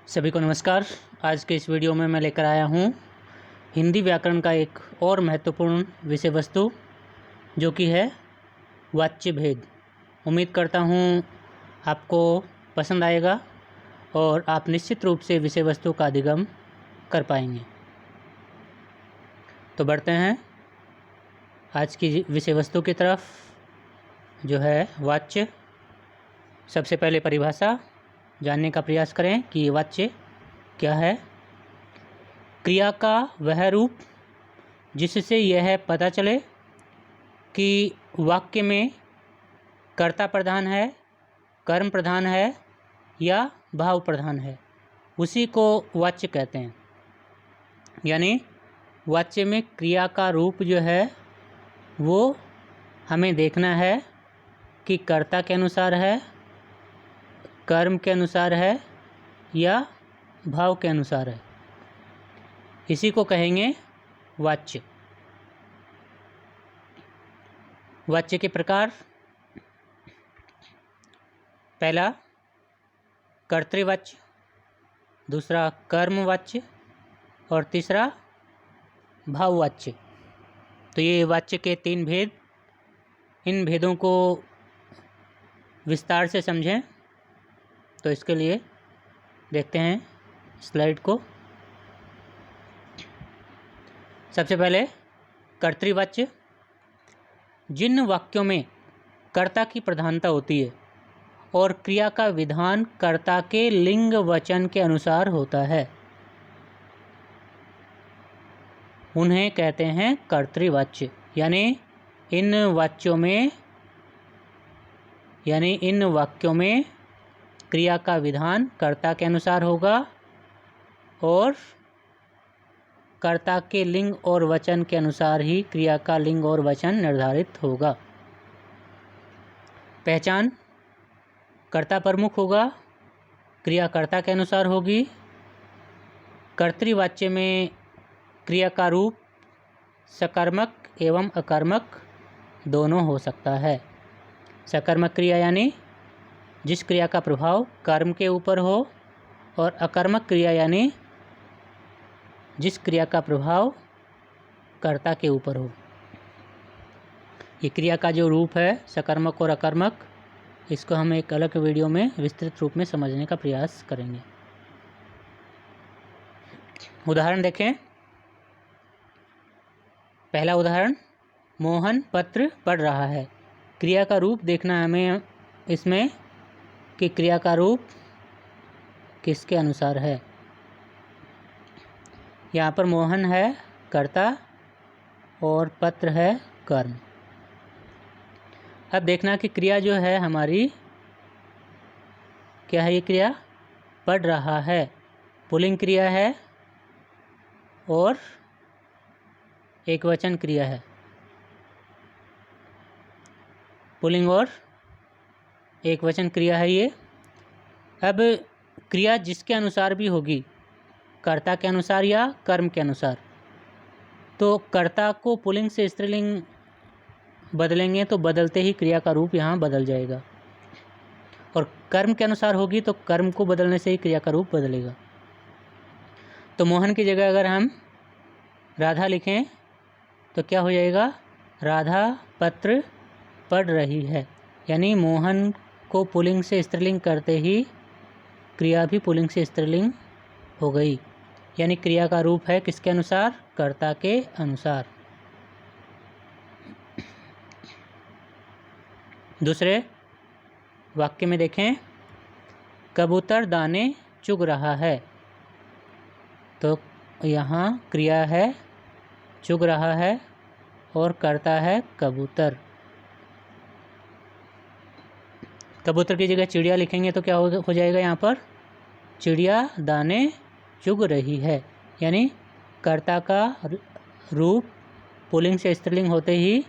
सभी को नमस्कार। आज के इस वीडियो में मैं लेकर आया हूँ हिंदी व्याकरण का एक और महत्वपूर्ण विषय वस्तु जो कि है वाच्य भेद। उम्मीद करता हूँ आपको पसंद आएगा और आप निश्चित रूप से विषय वस्तु का अधिगम कर पाएंगे। तो बढ़ते हैं आज की विषय वस्तु की तरफ, जो है वाच्य। सबसे पहले परिभाषा जानने का प्रयास करें कि ये वाच्य क्या है। क्रिया का वह रूप जिससे यह पता चले कि वाक्य में कर्ता प्रधान है, कर्म प्रधान है या भाव प्रधान है, उसी को वाच्य कहते हैं। यानी वाच्य में क्रिया का रूप जो है वो हमें देखना है कि कर्ता के अनुसार है, कर्म के अनुसार है या भाव के अनुसार है। इसी को कहेंगे वाच्य। वाच्य के प्रकार: पहला कर्तृवाच्य, दूसरा कर्मवाच्य और तीसरा भाववाच्य। तो ये वाच्य के 3 भेद। इन भेदों को विस्तार से समझें तो इसके लिए देखते हैं स्लाइड को। सबसे पहले कर्तृवाच्य। जिन वाक्यों में कर्ता की प्रधानता होती है और क्रिया का विधान कर्ता के लिंग वचन के अनुसार होता है, उन्हें कहते हैं कर्तृवाच्य। यानी इन वाक्यों में क्रिया का विधान कर्ता के अनुसार होगा और कर्ता के लिंग और वचन के अनुसार ही क्रिया का लिंग और वचन निर्धारित होगा। पहचान: कर्ता प्रमुख होगा, क्रिया कर्ता के अनुसार होगी। कर्तृवाच्य में क्रिया का रूप सकर्मक एवं अकर्मक दोनों हो सकता है। सकर्मक क्रिया यानी जिस क्रिया का प्रभाव कर्म के ऊपर हो, और अकर्मक क्रिया यानी जिस क्रिया का प्रभाव कर्ता के ऊपर हो। ये क्रिया का जो रूप है सकर्मक और अकर्मक, इसको हम एक अलग वीडियो में विस्तृत रूप में समझने का प्रयास करेंगे। उदाहरण देखें। पहला उदाहरण, मोहन पत्र पढ़ रहा है। क्रिया का रूप देखना हमें इसमें कि क्रिया का रूप किसके अनुसार है। यहाँ पर मोहन है कर्ता और पत्र है कर्म। अब देखना कि क्रिया जो है हमारी क्या है। ये क्रिया पढ़ रहा है, पुल्लिंग क्रिया है और एकवचन क्रिया है। पुल्लिंग और एकवचन क्रिया है ये। अब क्रिया जिसके अनुसार भी होगी, कर्ता के अनुसार या कर्म के अनुसार, तो कर्ता को पुल्लिंग से स्त्रीलिंग बदलेंगे तो बदलते ही क्रिया का रूप यहाँ बदल जाएगा, और कर्म के अनुसार होगी तो कर्म को बदलने से ही क्रिया का रूप बदलेगा। तो मोहन की जगह अगर हम राधा लिखें तो क्या हो जाएगा, राधा पत्र पढ़ रही है। यानी मोहन को पुल्लिंग से स्त्रीलिंग करते ही क्रिया भी पुल्लिंग से स्त्रीलिंग हो गई। यानी क्रिया का रूप है किसके अनुसार, कर्ता के अनुसार। दूसरे वाक्य में देखें, कबूतर दाने चुग रहा है। तो यहाँ क्रिया है चुग रहा है और कर्ता है कबूतर। कबूतर की जगह चिड़िया लिखेंगे तो क्या हो जाएगा, यहाँ पर चिड़िया दाने चुग रही है। यानी कर्ता का रूप पुल्लिंग से स्त्रीलिंग होते ही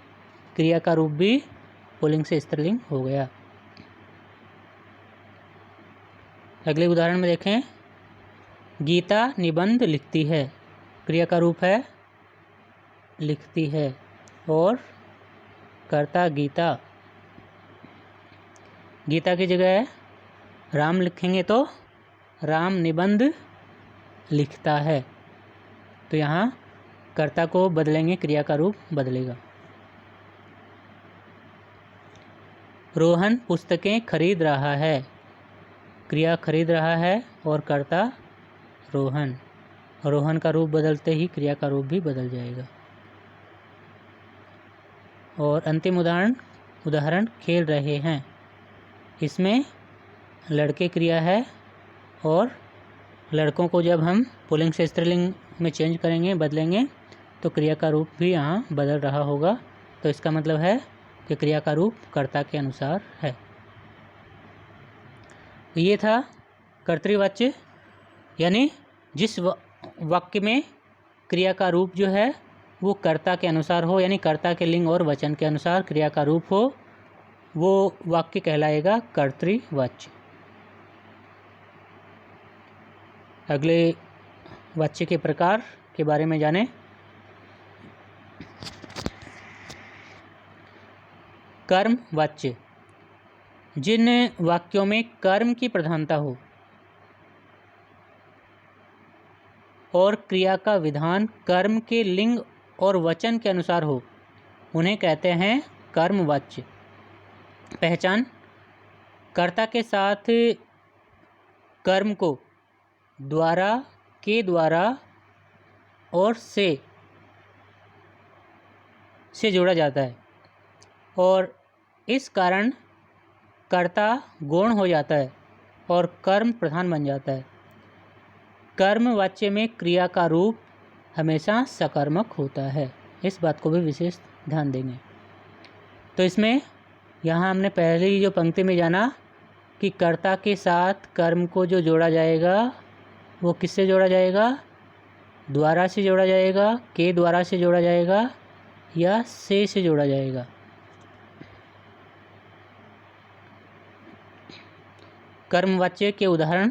क्रिया का रूप भी पुल्लिंग से स्त्रीलिंग हो गया। अगले उदाहरण में देखें, गीता निबंध लिखती है। क्रिया का रूप है लिखती है और कर्ता गीता। गीता की जगह राम लिखेंगे तो राम निबंध लिखता है। तो यहाँ कर्ता को बदलेंगे, क्रिया का रूप बदलेगा। रोहन पुस्तकें खरीद रहा है, क्रिया खरीद रहा है और कर्ता रोहन। रोहन का रूप बदलते ही क्रिया का रूप भी बदल जाएगा। और अंतिम उदाहरण खेल रहे हैं। इसमें लड़के क्रिया है और लड़कों को जब हम पुल्लिंग से स्त्रीलिंग में चेंज करेंगे, बदलेंगे, तो क्रिया का रूप भी यहाँ बदल रहा होगा। तो इसका मतलब है कि क्रिया का रूप कर्ता के अनुसार है। ये था कर्तृवाच्य, यानी जिस वाक्य में क्रिया का रूप जो है वो कर्ता के अनुसार हो, यानी कर्ता के लिंग और वचन के अनुसार क्रिया का रूप हो, वो वाक्य कहलाएगा कर्तृवाच्य। अगले वाच्य के प्रकार के बारे में जानें। कर्म वाच्य, जिन वाक्यों में कर्म की प्रधानता हो और क्रिया का विधान कर्म के लिंग और वचन के अनुसार हो, उन्हें कहते हैं कर्मवाच्य। पहचान: कर्ता के साथ कर्म को द्वारा, के द्वारा और से जोड़ा जाता है और इस कारण कर्ता गौण हो जाता है और कर्म प्रधान बन जाता है। कर्मवाच्य में क्रिया का रूप हमेशा सकर्मक होता है, इस बात को भी विशेष ध्यान देंगे। तो इसमें यहाँ हमने पहली जो पंक्ति में जाना कि कर्ता के साथ कर्म को जो जोड़ा जाएगा वो किससे जोड़ा जाएगा? द्वारा से जोड़ा जाएगा, के द्वारा से जोड़ा जाएगा या से जोड़ा जाएगा। कर्मवाच्य के उदाहरण: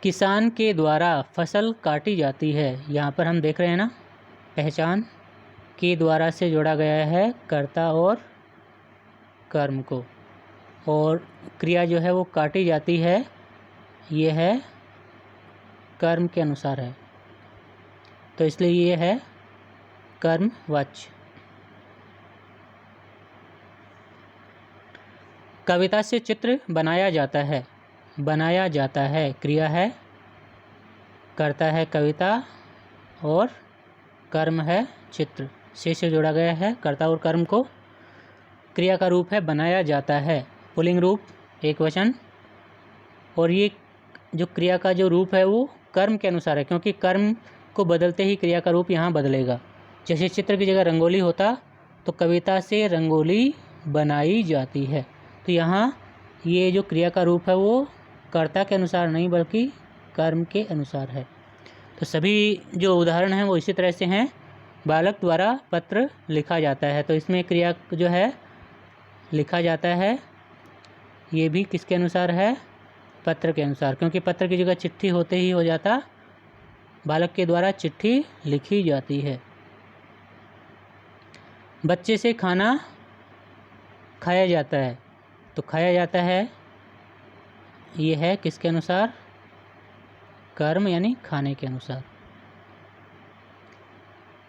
किसान के द्वारा फसल काटी जाती है। यहाँ पर हम देख रहे हैं ना, पहचान के द्वारा से जोड़ा गया है कर्ता और कर्म को, और क्रिया जो है वो काटी जाती है, ये है कर्म के अनुसार है, तो इसलिए ये है कर्मवाच्य। कविता से चित्र बनाया जाता है, बनाया जाता है क्रिया है, कर्ता है कविता और कर्म है चित्र, से जोड़ा गया है कर्ता और कर्म को। क्रिया का रूप है बनाया जाता है, पुल्लिंग रूप एक वचन, और ये जो क्रिया का जो रूप है वो कर्म के अनुसार है, क्योंकि कर्म को बदलते ही क्रिया का रूप यहाँ बदलेगा। जैसे चित्र की जगह रंगोली होता तो कविता से रंगोली बनाई जाती है, तो यहाँ ये जो क्रिया का रूप है वो कर्ता के अनुसार नहीं बल्कि कर्म के अनुसार है। तो सभी जो उदाहरण हैं वो इसी तरह से हैं। बालक द्वारा पत्र लिखा जाता है, तो इसमें क्रिया जो है लिखा जाता है, ये भी किसके अनुसार है? पत्र के अनुसार, क्योंकि पत्र की जगह चिट्ठी होते ही हो जाता, बालक के द्वारा चिट्ठी लिखी जाती है। बच्चे से खाना खाया जाता है, तो खाया जाता है ये है किसके अनुसार? कर्म यानी खाने के अनुसार।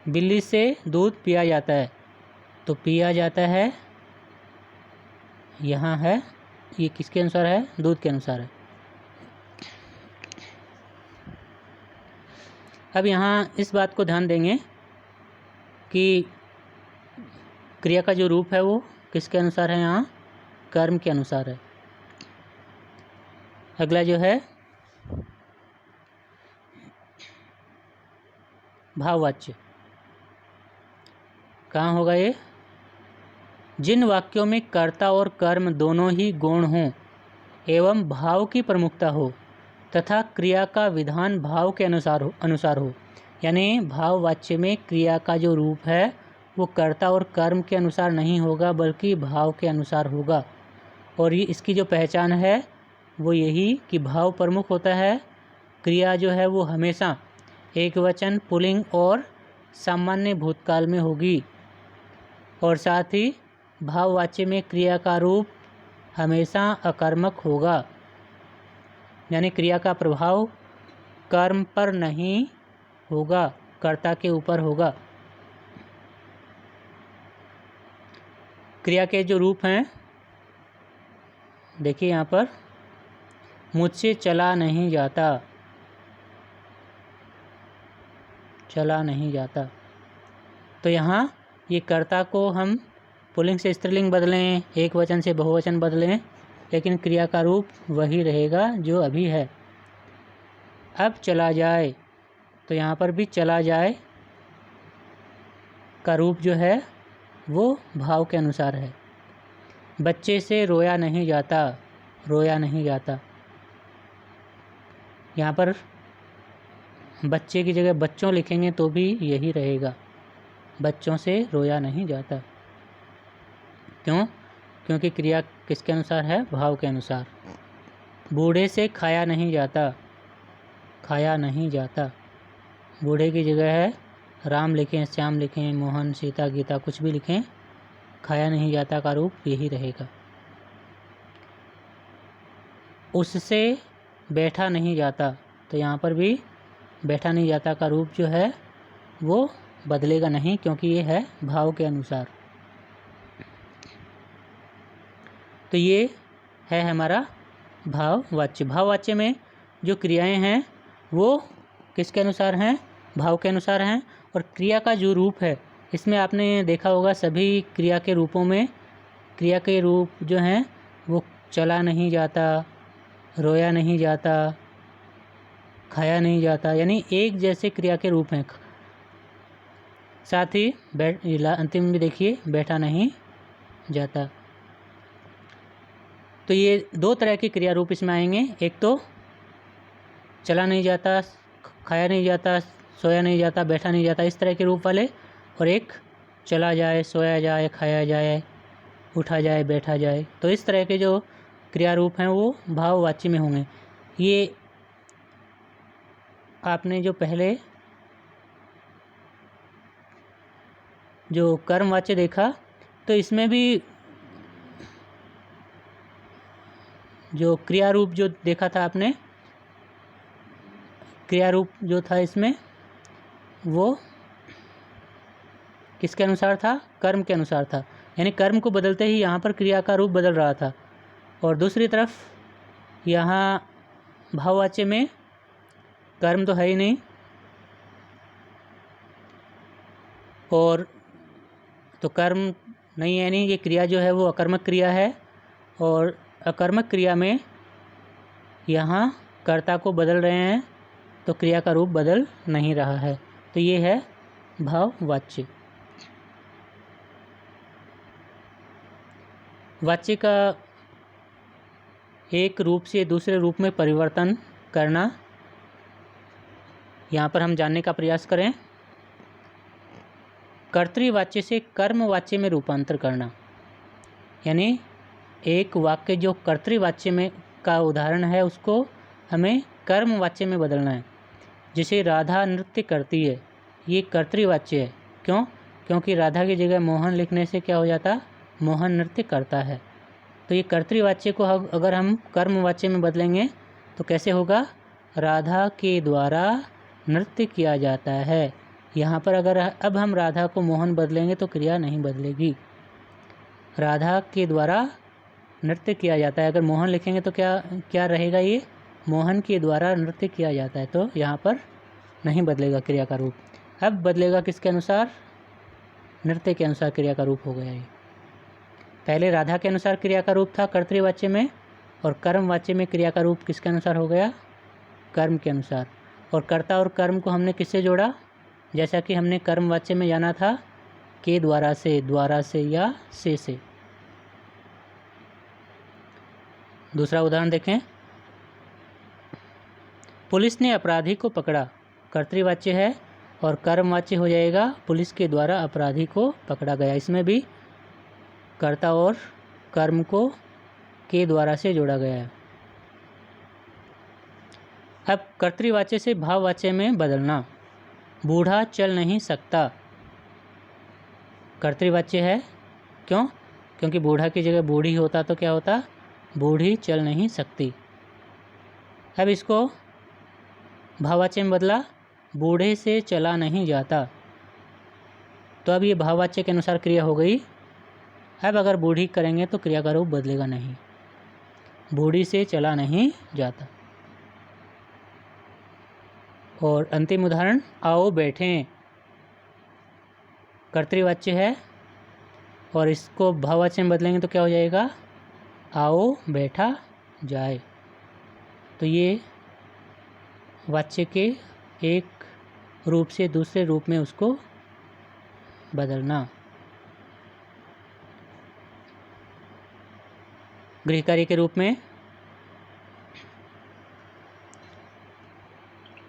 बिल्ली से दूध पिया जाता है, तो पिया जाता है यहाँ है, ये किसके अनुसार है? दूध के अनुसार है। अब यहाँ इस बात को ध्यान देंगे कि क्रिया का जो रूप है वो किसके अनुसार है? यहाँ कर्म के अनुसार है। अगला जो है भाववाच्य, कहाँ होगा ये? जिन वाक्यों में कर्ता और कर्म दोनों ही गौण हों एवं भाव की प्रमुखता हो तथा क्रिया का विधान भाव के अनुसार हो, यानी भाववाच्य में क्रिया का जो रूप है वो कर्ता और कर्म के अनुसार नहीं होगा बल्कि भाव के अनुसार होगा। और ये इसकी जो पहचान है वो यही कि भाव प्रमुख होता है, क्रिया जो है वो हमेशा एक वचन, पुल्लिंग और सामान्य भूतकाल में होगी, और साथ ही भाववाच्य में क्रिया का रूप हमेशा अकर्मक होगा। यानी क्रिया का प्रभाव कर्म पर नहीं होगा, कर्ता के ऊपर होगा। क्रिया के जो रूप हैं देखिए यहाँ पर, मुझसे चला नहीं जाता, चला नहीं जाता। तो यहाँ ये कर्ता को हम पुल्लिंग से स्त्रीलिंग बदलें, एक वचन से बहुवचन बदलें, लेकिन क्रिया का रूप वही रहेगा जो अभी है। अब चला जाए, तो यहाँ पर भी चला जाए का रूप जो है वो भाव के अनुसार है। बच्चे से रोया नहीं जाता, रोया नहीं जाता। यहाँ पर बच्चे की जगह बच्चों लिखेंगे तो भी यही रहेगा, बच्चों से रोया नहीं जाता। क्यों? क्योंकि क्रिया किसके अनुसार है? भाव के अनुसार। बूढ़े से खाया नहीं जाता, खाया नहीं जाता। बूढ़े की जगह है राम लिखें, श्याम लिखें, मोहन, सीता, गीता, कुछ भी लिखें, खाया नहीं जाता का रूप यही रहेगा। उससे बैठा नहीं जाता, तो यहाँ पर भी बैठा नहीं जाता का रूप जो है वो बदलेगा नहीं, क्योंकि ये है भाव के अनुसार। तो ये है हमारा भाववाच्य। भाववाच्य में जो क्रियाएं हैं वो किसके अनुसार हैं? भाव के अनुसार हैं। और क्रिया का जो रूप है, इसमें आपने देखा होगा सभी क्रिया के रूपों में क्रिया के रूप जो हैं वो चला नहीं जाता, रोया नहीं जाता, खाया नहीं जाता, यानी एक जैसे क्रिया के रूप हैं। साथ ही अंतिम में देखिए बैठा नहीं जाता। तो ये दो तरह के क्रिया रूप इसमें आएंगे, एक तो चला नहीं जाता, खाया नहीं जाता, सोया नहीं जाता, बैठा नहीं जाता, इस तरह के रूप वाले, और एक चला जाए, सोया जाए, खाया जाए, उठा जाए, बैठा जाए। तो इस तरह के जो क्रिया रूप हैं वो भाववाच्य में होंगे। ये आपने जो पहले जो कर्मवाच्य देखा, तो इसमें भी जो क्रिया रूप जो देखा था आपने, क्रिया रूप जो था इसमें वो किसके अनुसार था? कर्म के अनुसार था। यानी कर्म को बदलते ही यहाँ पर क्रिया का रूप बदल रहा था। और दूसरी तरफ यहाँ भाववाच्य में कर्म तो है ही नहीं, और तो कर्म नहीं है, नहीं, ये क्रिया जो है वो अकर्मक क्रिया है, और अकर्मक क्रिया में यहाँ कर्ता को बदल रहे हैं, तो क्रिया का रूप बदल नहीं रहा है। तो ये है भाववाच्य। वाच्य का एक रूप से दूसरे रूप में परिवर्तन करना, यहाँ पर हम जानने का प्रयास करें। कर्तृवाच्य से कर्मवाच्य में रूपांतर करना, यानी एक वाक्य जो कर्तृवाच्य में का उदाहरण है उसको हमें कर्मवाच्य में बदलना है। जैसे राधा नृत्य करती है, ये कर्तृवाच्य है। क्यों? क्योंकि राधा की जगह मोहन लिखने से क्या हो जाता? मोहन नृत्य करता है। तो ये कर्तृवाच्य को अगर हम कर्मवाच्य में बदलेंगे तो कैसे होगा? राधा के द्वारा नृत्य किया जाता है। यहाँ पर अगर अब हम राधा को मोहन बदलेंगे तो क्रिया नहीं बदलेगी। राधा के द्वारा नृत्य किया जाता है, अगर मोहन लिखेंगे तो क्या रहेगा? ये मोहन के द्वारा नृत्य किया जाता है, तो यहाँ पर नहीं बदलेगा क्रिया का रूप। अब बदलेगा किसके अनुसार? नृत्य के अनुसार क्रिया का रूप हो गया ये। पहले राधा के अनुसार क्रिया का रूप था कर्तृवाच्य में, और कर्मवाच्य में क्रिया का रूप किसके अनुसार हो गया? कर्म के अनुसार। और कर्ता और कर्म को हमने किससे जोड़ा? जैसा कि हमने कर्मवाच्य में जाना था के द्वारा से या से। दूसरा उदाहरण देखें। पुलिस ने अपराधी को पकड़ा, कर्तृवाच्य है, और कर्मवाच्य हो जाएगा पुलिस के द्वारा अपराधी को पकड़ा गया। इसमें भी कर्ता और कर्म को के द्वारा से जोड़ा गया है। अब कर्तृवाच्य से भाववाच्य में बदलना। बूढ़ा चल नहीं सकता, कर्तृवाच्य है। क्यों? क्योंकि बूढ़ा की जगह बूढ़ी होता तो क्या होता? बूढ़ी चल नहीं सकती। अब इसको भाववाच्य में बदला, बूढ़े से चला नहीं जाता। तो अब ये भाववाच्य के अनुसार क्रिया हो गई। अब अगर बूढ़ी करेंगे तो क्रिया का रूप बदलेगा नहीं, बूढ़ी से चला नहीं जाता। और अंतिम उदाहरण, आओ बैठें, कर्तृवाच्य है और इसको भाववाच्य में बदलेंगे तो क्या हो जाएगा, आओ बैठा जाए। तो ये वाच्य के एक रूप से दूसरे रूप में उसको बदलना। गृहकार्य के रूप में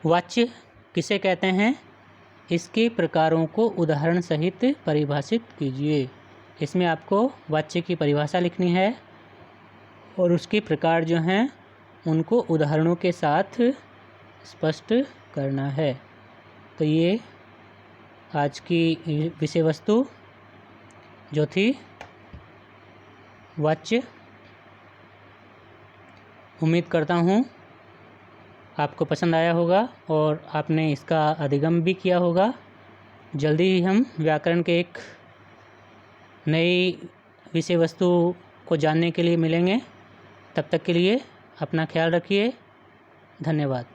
वाच्य किसे कहते हैं, इसके प्रकारों को उदाहरण सहित परिभाषित कीजिए। इसमें आपको वाच्य की परिभाषा लिखनी है और उसके प्रकार जो हैं उनको उदाहरणों के साथ स्पष्ट करना है। तो ये आज की विषय वस्तु जो थी वाच्य। उम्मीद करता हूँ आपको पसंद आया होगा और आपने इसका अधिगम भी किया होगा। जल्दी ही हम व्याकरण के एक नई विषय वस्तु को जानने के लिए मिलेंगे। तब तक के लिए अपना ख्याल रखिए। धन्यवाद।